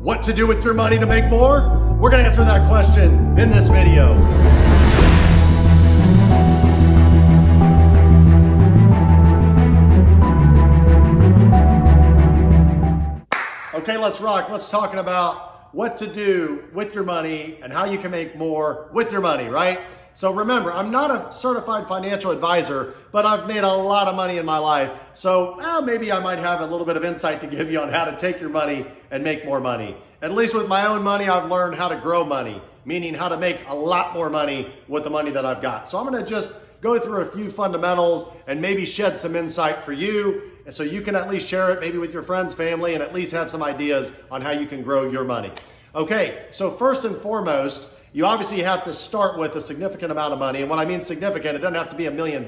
What to do with your money to make more? We're going to answer that question in this video. Okay, let's rock. Let's talk about what to do with your money and how you can make more with your money, right? So remember, I'm not a certified financial advisor, but I've made a lot of money in my life. So maybe I might have a little bit of insight to give you on how to take your money and make more money. At least with my own money, I've learned how to grow money, meaning how to make a lot more money with the money that I've got. So I'm going to just go through a few fundamentals and maybe shed some insight for you, and so you can at least share it maybe with your friends, family, and at least have some ideas on how you can grow your money. Okay, so first and foremost, you obviously have to start with a significant amount of money. And when I mean significant, it doesn't have to be $1 million.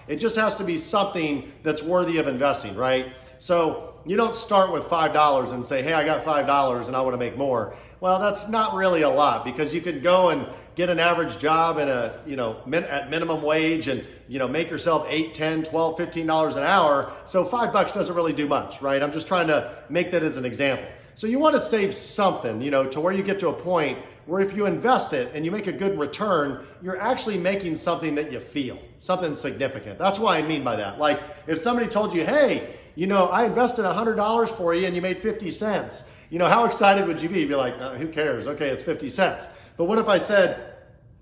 It just has to be something that's worthy of investing, right? So you don't start with $5 and say, hey, I got $5 and I want to make more. Well, that's not really a lot, because you could go and get an average job in a, at minimum wage and, make yourself $8, $10, $12, $15 an hour. So $5 doesn't really do much, right? I'm just trying to make that as an example. So you want to save something, to where you get to a point where if you invest it and you make a good return, you're actually making something that you feel, something significant. That's what I mean by that. Like if somebody told you, hey, I invested $100 for you and you made 50 cents. How excited would you be? You'd be like, who cares? Okay, it's 50 cents. But what if I said,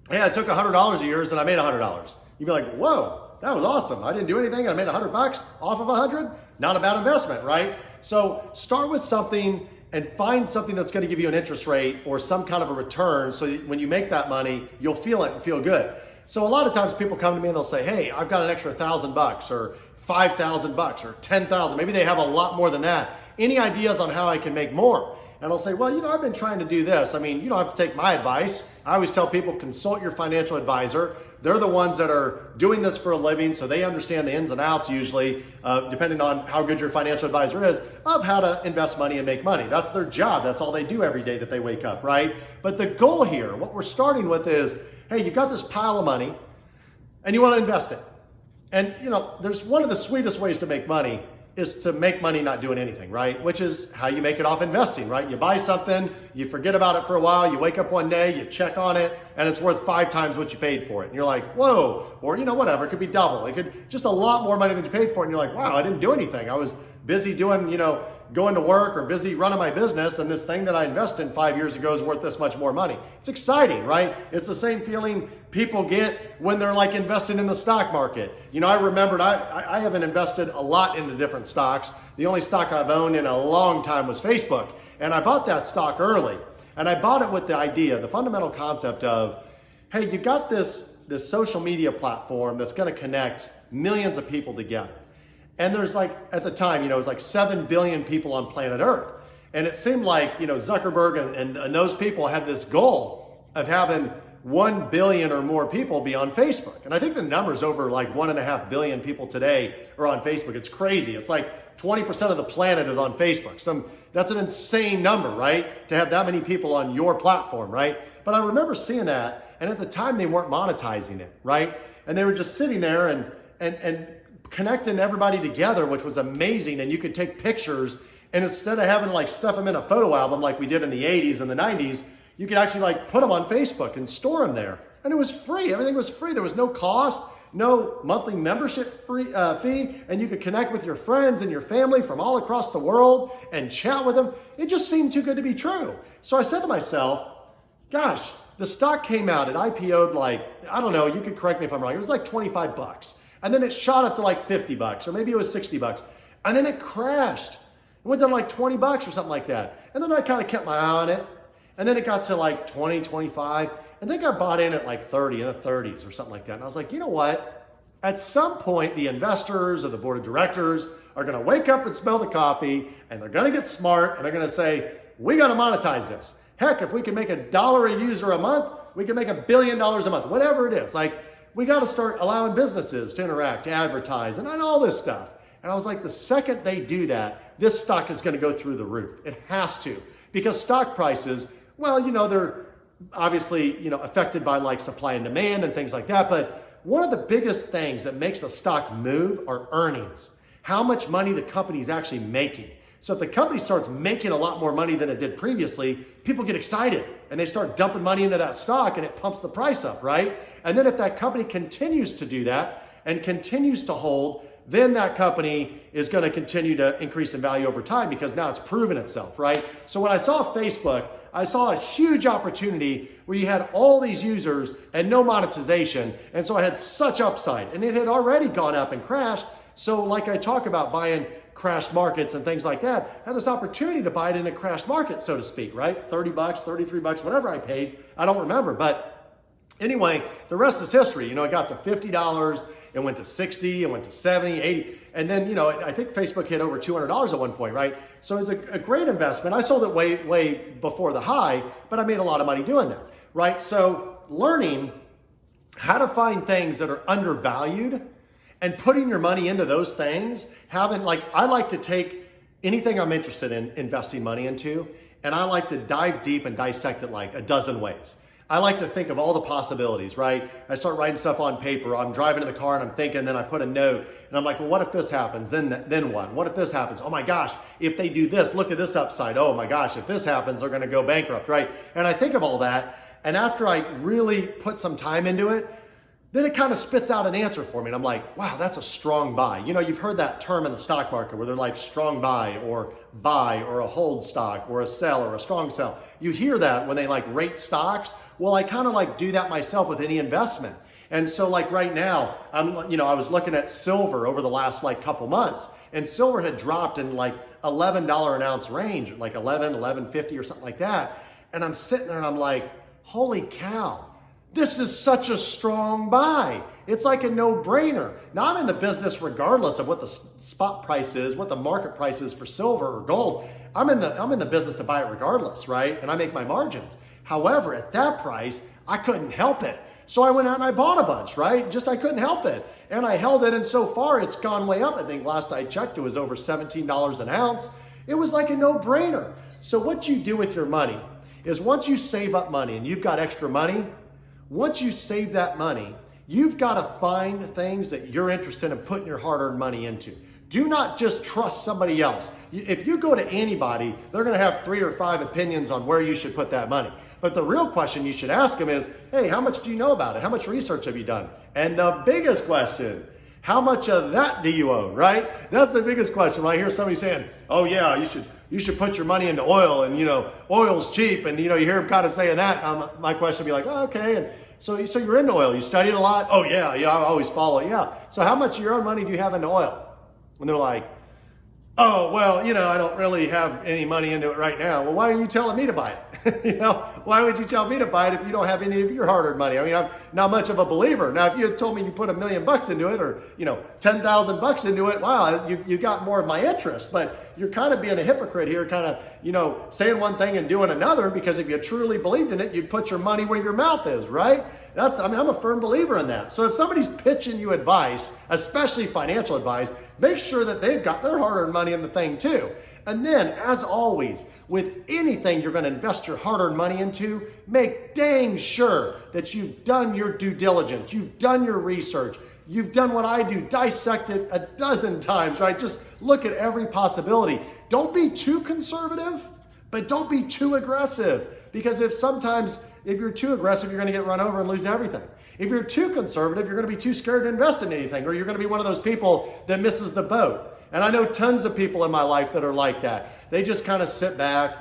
hey, I took $100 of yours and I made $100? You'd be like, whoa, that was awesome. I didn't do anything. I made $100 off of 100. Not a bad investment, right? So start with something and find something that's going to give you an interest rate or some kind of a return, so that when you make that money, you'll feel it and feel good. So a lot of times people come to me and they'll say, hey, I've got an extra $1,000 or $5,000 or $10,000. Maybe they have a lot more than that. Any ideas on how I can make more? And I'll say, well, I've been trying to do this. I mean, you don't have to take my advice. I always tell people, consult your financial advisor. They're the ones that are doing this for a living, so they understand the ins and outs usually, depending on how good your financial advisor is, of how to invest money and make money. That's their job. That's all they do every day that they wake up, right? But the goal here, what we're starting with is, hey, you've got this pile of money and you want to invest it. And, there's one of the sweetest ways to make money is to make money not doing anything, right? Which is how you make it off investing, right? You buy something, you forget about it for a while, you wake up one day, you check on it, and it's worth 5 times what you paid for it. And you're like, whoa, or whatever, it could be double. It could just a lot more money than you paid for it. And you're like, wow, I didn't do anything. I was busy doing, going to work or busy running my business, and this thing that I invested in 5 years ago is worth this much more money. It's exciting, right? It's the same feeling people get when they're like investing in the stock market. I remembered I haven't invested a lot into different stocks. The only stock I've owned in a long time was Facebook. And I bought that stock early. And I bought it with the idea, the fundamental concept of, hey, you got this social media platform that's going to connect millions of people together. And there's at the time, it was 7 billion people on planet Earth. And it seemed like, Zuckerberg and those people had this goal of having 1 billion or more people be on Facebook. And I think the number's over 1.5 billion people today are on Facebook. It's crazy. It's 20% of the planet is on Facebook. That's an insane number, right? To have that many people on your platform, right? But I remember seeing that, and at the time they weren't monetizing it, right? And they were just sitting there and connecting everybody together, which was amazing. And you could take pictures, and instead of having stuff them in a photo album like we did in the 80s and the 90s, you could actually put them on Facebook and store them there. And it was free. Everything was free. There was no cost, no monthly membership fee, and you could connect with your friends and your family from all across the world and chat with them. It just seemed too good to be true. So I said to myself, gosh, the stock came out, it IPO'd I don't know, you could correct me if I'm wrong, it was $25. And then it shot up to $50, or maybe it was $60. And then it crashed. It went down to $20 or something like that. And then I kind of kept my eye on it. And then it got to 20, 25. And then I bought in at 30 in the 30s or something like that. And I was like, you know what? At some point, the investors or the board of directors are going to wake up and smell the coffee, and they're going to get smart, and they're going to say, we got to monetize this. Heck, if we can make $1 a user a month, we can make $1 billion a month, whatever it is. We got to start allowing businesses to interact, to advertise, and all this stuff. And I was like, the second they do that, this stock is going to go through the roof. It has to, because stock prices, well, they're obviously, affected by supply and demand and things like that. But one of the biggest things that makes a stock move are earnings. How much money the company is actually making. So if the company starts making a lot more money than it did previously, people get excited and they start dumping money into that stock and it pumps the price up, right? And then if that company continues to do that and continues to hold, then that company is going to continue to increase in value over time because now it's proven itself, right? So when I saw Facebook, I saw a huge opportunity where you had all these users and no monetization. And so I had such upside, and it had already gone up and crashed. So like I talk about buying crashed markets and things like that, I had this opportunity to buy it in a crashed market, so to speak, right? 30 bucks, 33 bucks, whatever I paid, I don't remember. But anyway, the rest is history. It got to $50, it went to 60, it went to 70, 80. And then, I think Facebook hit over $200 at one point, right? So it's a great investment. I sold it way before the high, but I made a lot of money doing that, right? So learning how to find things that are undervalued and putting your money into those things, I like to take anything I'm interested in investing money into, and I like to dive deep and dissect it like a dozen ways. I like to think of all the possibilities, right? I start writing stuff on paper. I'm driving in the car and I'm thinking, then I put a note and I'm like, well, what if this happens? Then what? What if this happens? Oh my gosh, if they do this, look at this upside. Oh my gosh, if this happens, they're going to go bankrupt, right? And I think of all that. And after I really put some time into it, then it kind of spits out an answer for me. And I'm like, wow, that's a strong buy. You've heard that term in the stock market where they're like strong buy or a hold stock or a sell or a strong sell. You hear that when they rate stocks. Well, I kind of do that myself with any investment. And so right now, I was looking at silver over the last couple months, and silver had dropped in $11 an ounce range, like 11.50 or something like that. And I'm sitting there and I'm like, holy cow. This is such a strong buy. It's like a no-brainer. Now I'm in the business regardless of what the spot price is, what the market price is for silver or gold. I'm in the business to buy it regardless, right? And I make my margins. However, at that price, I couldn't help it. So I went out and I bought a bunch, right? I couldn't help it. And I held it, and so far it's gone way up. I think last I checked, it was over $17 an ounce. It was like a no-brainer. So what you do with your money is once you save up money and you've got extra money, once you save that money, you've got to find things that you're interested in putting your hard-earned money into. Do not just trust somebody else. If you go to anybody, they're going to have 3 or 5 opinions on where you should put that money. But the real question you should ask them is, hey, how much do you know about it? How much research have you done? And the biggest question, how much of that do you own, right? That's the biggest question. When I hear somebody saying, oh yeah, you should put your money into oil, and oil's cheap, and you hear them kind of saying that, my question would be like, oh, okay, and so you're into oil, you studied a lot? Oh yeah, I always follow it, yeah. So how much of your own money do you have into oil? And they're like, oh, well, I don't really have any money into it right now. Well, why are you telling me to buy it? Why would you tell me to buy it if you don't have any of your hard-earned money? I mean, I'm not much of a believer. Now, if you had told me you put $1 million into it, or, $10,000 into it, wow, you got more of my interest. But you're kind of being a hypocrite here, kind of, saying one thing and doing another, because if you truly believed in it, you'd put your money where your mouth is, right? I'm a firm believer in that. So if somebody's pitching you advice, especially financial advice, make sure that they've got their hard-earned money in the thing too. And then, as always, with anything you're going to invest your hard-earned money into, make dang sure that you've done your due diligence, you've done your research, you've done what I do, dissect it a dozen times, right? Just look at every possibility. Don't be too conservative, but don't be too aggressive. Because if you're too aggressive, you're going to get run over and lose everything. If you're too conservative, you're going to be too scared to invest in anything, or you're going to be one of those people that misses the boat. And I know tons of people in my life that are like that. They just kind of sit back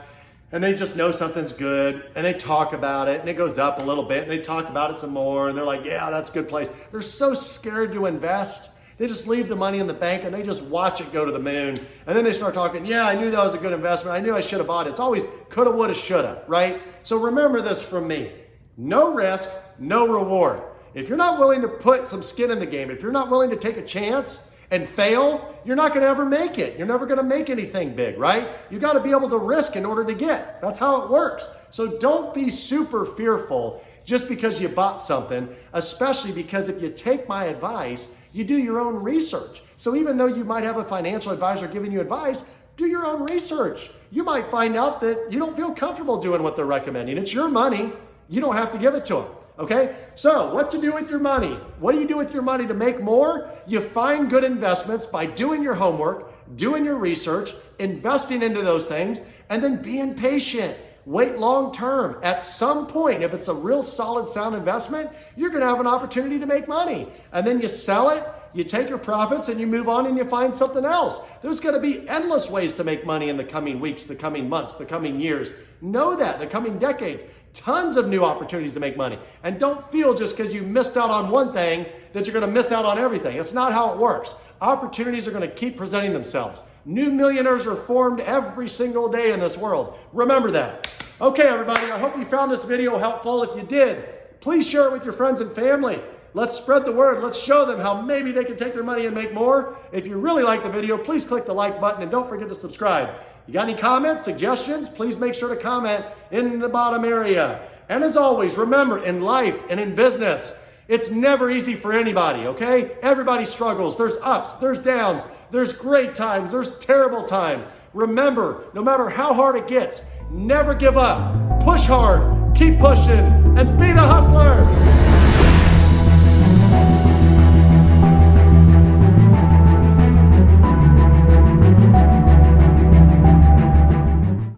and they just know something's good, and they talk about it, and it goes up a little bit, and they talk about it some more, and they're like, yeah, that's a good place. They're so scared to invest. They just leave the money in the bank and they just watch it go to the moon. And then they start talking, yeah, I knew that was a good investment. I knew I should have bought it. It's always coulda, woulda, shoulda, right? So remember this from me. No risk, no reward. If you're not willing to put some skin in the game, if you're not willing to take a chance and fail, you're not going to ever make it. You're never going to make anything big, right? You got to be able to risk in order to get. That's how it works. So don't be super fearful just because you bought something, especially because if you take my advice, you do your own research. So even though you might have a financial advisor giving you advice, do your own research. You might find out that you don't feel comfortable doing what they're recommending. It's your money. You don't have to give it to them. Okay, so what you do with your money? What do you do with your money to make more? You find good investments by doing your homework, doing your research, investing into those things, and then being patient. Wait long term. At some point, if it's a real solid, sound investment, you're going to have an opportunity to make money. And then you sell it, you take your profits, and you move on and you find something else. There's going to be endless ways to make money in the coming weeks, the coming months, the coming years. Know that, the coming decades. Tons of new opportunities to make money. And don't feel just because you missed out on one thing that you're going to miss out on everything. It's not how it works. Opportunities are going to keep presenting themselves. New millionaires are formed every single day in this world. Remember that. Okay, everybody, I hope you found this video helpful. If you did, please share it with your friends and family. Let's spread the word. Let's show them how maybe they can take their money and make more. If you really like the video, please click the like button and don't forget to subscribe. You got any comments, suggestions? Please make sure to comment in the bottom area. And as always, remember, in life and in business, it's never easy for anybody, okay? Everybody struggles. There's ups, there's downs, there's great times, there's terrible times. Remember, no matter how hard it gets, never give up. Push hard, keep pushing, and be the hustler.